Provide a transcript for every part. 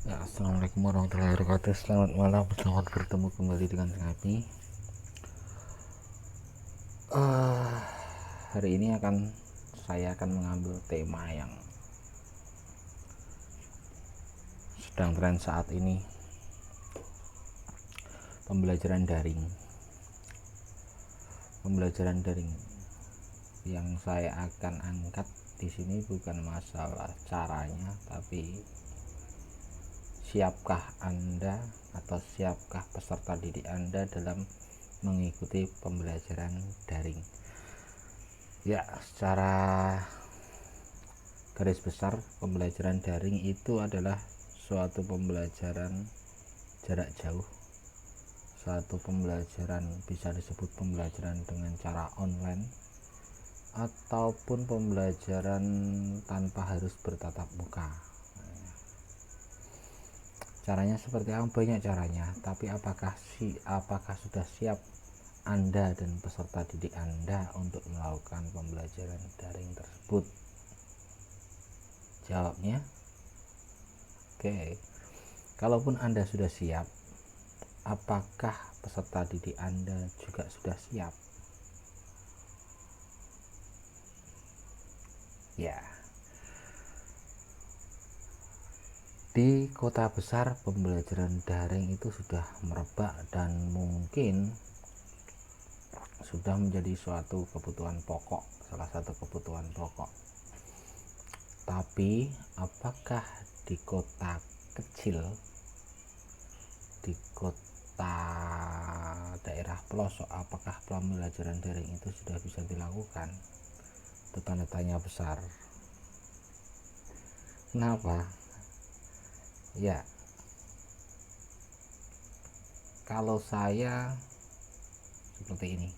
Ya, assalamualaikum warahmatullahi wabarakatuh. Selamat malam, selamat bertemu kembali dengan kami. Hari ini saya akan mengambil tema yang sedang tren saat ini, pembelajaran daring. Pembelajaran daring yang saya akan angkat di sini bukan masalah caranya, tapi siapkah Anda atau siapkah peserta didik Anda dalam mengikuti pembelajaran daring. Ya, secara garis besar pembelajaran daring itu adalah suatu pembelajaran jarak jauh, suatu pembelajaran bisa disebut pembelajaran dengan cara online ataupun pembelajaran tanpa harus bertatap muka. Caranya seperti apa? Banyak caranya, tapi apakah sudah siap Anda dan peserta didik Anda untuk melakukan pembelajaran daring tersebut? Jawabnya oke. Kalaupun Anda sudah siap, apakah peserta didik Anda juga sudah siap? Ya, di kota besar pembelajaran daring itu sudah merebak dan mungkin sudah menjadi suatu kebutuhan pokok, salah satu kebutuhan pokok. Tapi apakah di kota kecil, di kota daerah pelosok, apakah pembelajaran daring itu sudah bisa dilakukan? Itu tanda tanya besar. Kenapa? Ya, kalau saya seperti ini,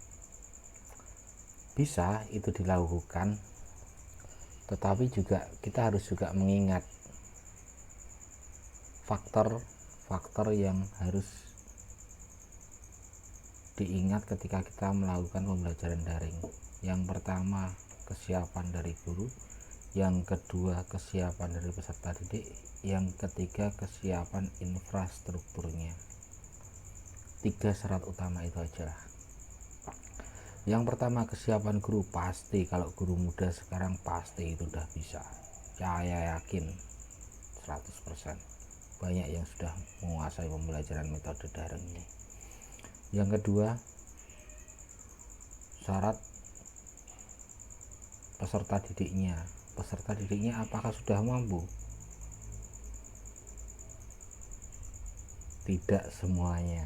bisa itu dilakukan, tetapi juga kita harus juga mengingat faktor-faktor yang harus diingat ketika kita melakukan pembelajaran daring. Yang pertama, kesiapan dari guru. Yang kedua, kesiapan dari peserta didik. Yang ketiga, kesiapan infrastrukturnya. 3 syarat utama itu aja. Yang pertama, kesiapan guru. Pasti kalau guru muda sekarang pasti itu udah bisa, saya yakin 100%. Banyak yang sudah menguasai pembelajaran metode daring ini. Yang kedua, syarat peserta didiknya. Peserta didiknya apakah sudah mampu? Tidak semuanya.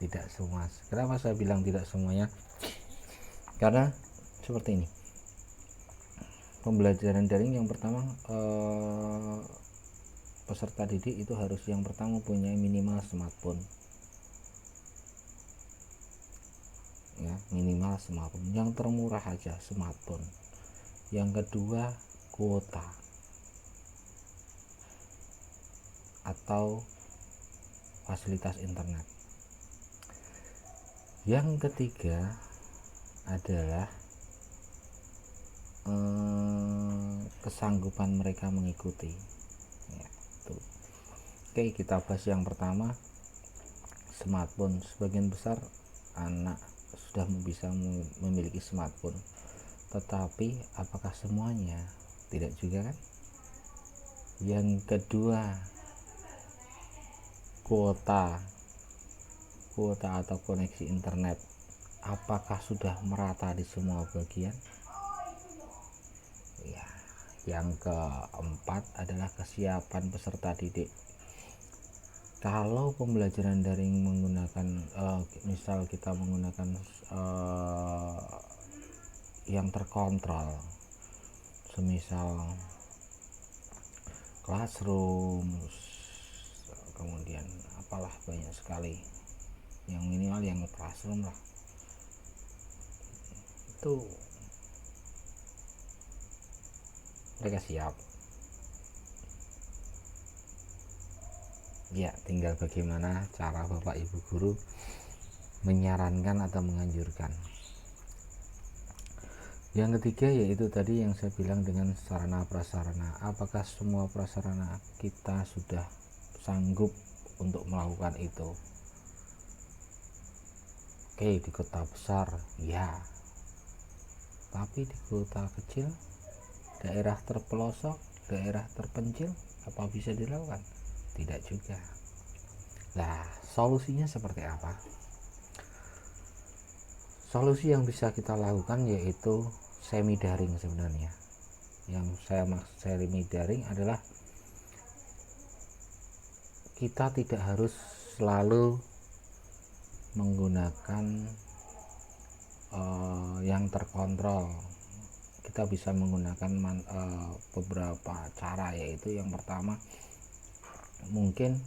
Tidak semua. Kenapa saya bilang tidak semuanya? Karena seperti ini, pembelajaran daring yang pertama, peserta didik itu harus yang pertama punya minimal smartphone, ya, minimal smartphone yang termurah aja, smartphone. Yang kedua, kuota atau fasilitas internet. Yang ketiga adalah kesanggupan mereka mengikuti, ya, tuh. Oke, kita bahas yang pertama, smartphone. Sebagian besar anak sudah bisa memiliki smartphone, tetapi apakah semuanya? Tidak juga kan. Yang kedua, kuota atau koneksi internet, apakah sudah merata di semua bagian? Ya. Yang keempat adalah kesiapan peserta didik. Kalau pembelajaran daring menggunakan misal kita menggunakan yang terkontrol, semisal classroom, kemudian apalah, banyak sekali, yang minimal yang classroom lah, itu mereka siap. Ya, tinggal bagaimana cara Bapak Ibu guru menyarankan atau menganjurkan. Yang ketiga yaitu tadi yang saya bilang dengan sarana prasarana. Apakah semua prasarana kita sudah sanggup untuk melakukan itu? Oke, di kota besar ya, tapi di kota kecil, daerah terpelosok, daerah terpencil, apa bisa dilakukan? Tidak juga. Nah, solusinya seperti apa? Solusi yang bisa kita lakukan yaitu semi daring sebenarnya. Yang saya maksud semi daring adalah kita tidak harus selalu menggunakan yang terkontrol. Kita bisa menggunakan beberapa cara, yaitu yang pertama, mungkin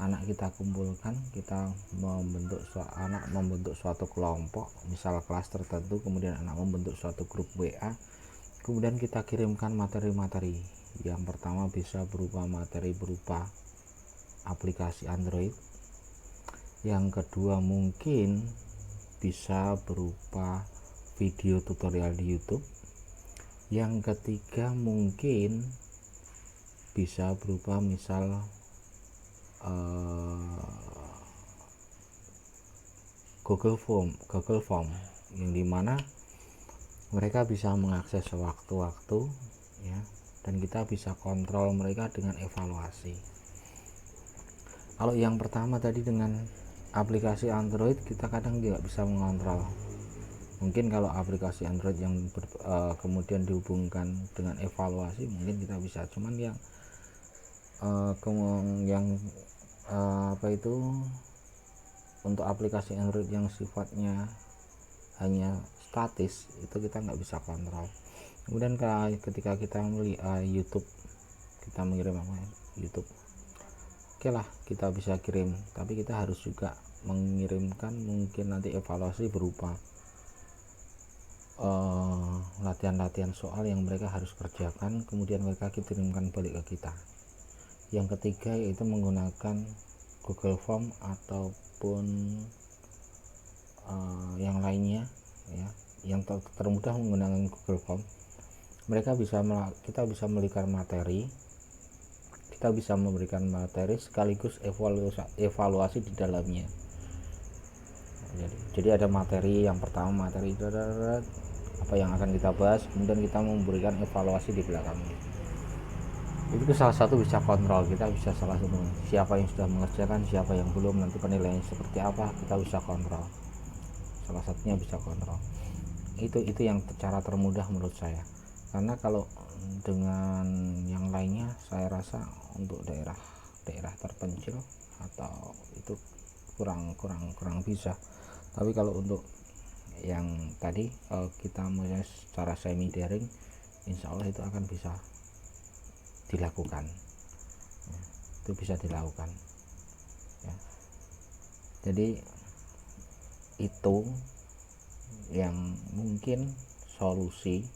anak kita kumpulkan, kita membentuk suatu kelompok, misal kelas tertentu, kemudian anak membentuk suatu grup WA, kemudian kita kirimkan materi-materi. Yang pertama bisa berupa materi berupa aplikasi Android, yang kedua mungkin bisa berupa video tutorial di YouTube, yang ketiga mungkin bisa berupa misal Google Form yang dimana mereka bisa mengakses sewaktu-waktu ya, dan kita bisa kontrol mereka dengan evaluasi. Kalau yang pertama tadi dengan aplikasi Android, kita kadang tidak bisa mengontrol. Mungkin kalau aplikasi Android yang kemudian dihubungkan dengan evaluasi, mungkin kita bisa. Cuman yang untuk aplikasi Android yang sifatnya hanya statis, itu kita nggak bisa kontrol. Kemudian ketika kita melihat YouTube, kita mengirim YouTube, oke lah, kita bisa kirim, tapi kita harus juga mengirimkan mungkin nanti evaluasi berupa latihan-latihan soal yang mereka harus kerjakan, kemudian mereka kirimkan balik ke kita. Yang ketiga yaitu menggunakan Google Form ataupun yang lainnya ya. Yang termudah menggunakan Google Form, kita bisa memberikan materi, kita bisa memberikan materi sekaligus evaluasi di dalamnya. Jadi ada materi, yang pertama materi apa yang akan kita bahas, kemudian kita memberikan evaluasi di belakangnya. Itu salah satu bisa kontrol, kita bisa salah satu siapa yang sudah mengerjakan, siapa yang belum, nanti penilaiannya seperti apa, kita bisa kontrol. Salah satunya bisa kontrol. Itu yang cara termudah menurut saya. Karena kalau dengan yang lainnya saya rasa untuk daerah terpencil atau itu kurang bisa. Tapi kalau untuk yang tadi, kalau kita mulai secara semi daring, insya Allah itu akan bisa dilakukan ya, itu bisa dilakukan ya. Jadi itu yang mungkin solusi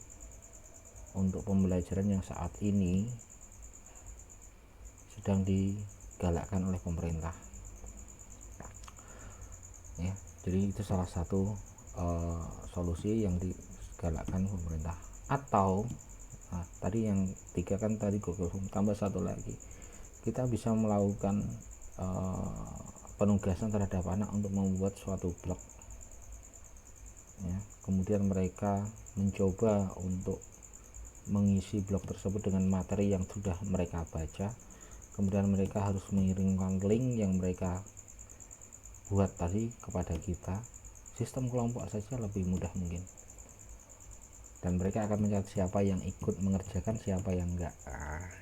untuk pembelajaran yang saat ini sedang digalakkan oleh pemerintah ya. Jadi itu salah satu solusi yang digalakkan pemerintah. Atau tadi yang tiga kan tadi Google Form, tambah satu lagi, kita bisa melakukan penugasan terhadap anak untuk membuat suatu blog ya. Kemudian mereka mencoba untuk mengisi blog tersebut dengan materi yang sudah mereka baca, kemudian mereka harus mengirimkan link yang mereka buat tadi kepada kita. Sistem kelompok saja lebih mudah mungkin, dan mereka akan mencatat siapa yang ikut mengerjakan, siapa yang enggak.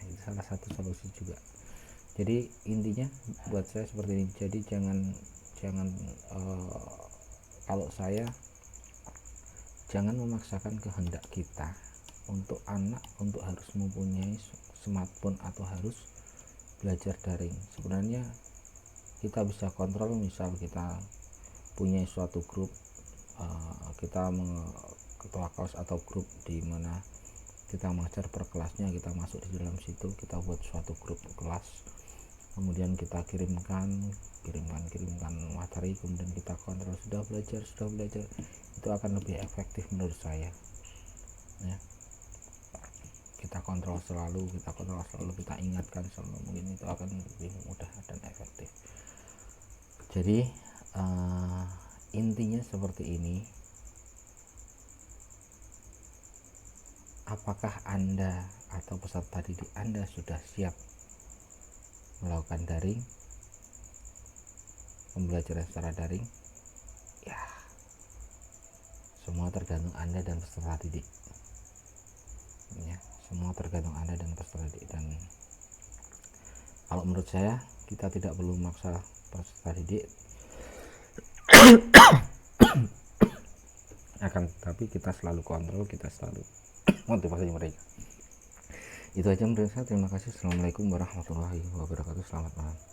Itu salah satu solusi juga. Jadi intinya buat saya seperti ini. Jadi jangan kalau saya, jangan memaksakan kehendak kita untuk anak untuk harus mempunyai smartphone atau harus belajar daring. Sebenarnya kita bisa kontrol, misal kita punya suatu grup, kita ketua kelas atau grup di mana kita mengajar per kelasnya, kita masuk di dalam situ, kita buat suatu grup kelas, kemudian kita kirimkan materi, kemudian kita kontrol sudah belajar, itu akan lebih efektif menurut saya ya. Kita kontrol selalu, kita ingatkan selalu, mungkin itu akan lebih mudah dan efektif. Jadi intinya seperti ini. Apakah Anda atau peserta didik Anda sudah siap melakukan daring, pembelajaran secara daring? Ya, semua tergantung Anda dan peserta didik. Ya, semua tergantung Anda dan peserta didik. Dan kalau menurut saya, kita tidak perlu memaksa peserta didik, akan tetapi kita selalu kontrol, kita selalu motivasi mereka. Itu aja menurut saya. Terima kasih. Assalamualaikum warahmatullahi wabarakatuh. Selamat malam.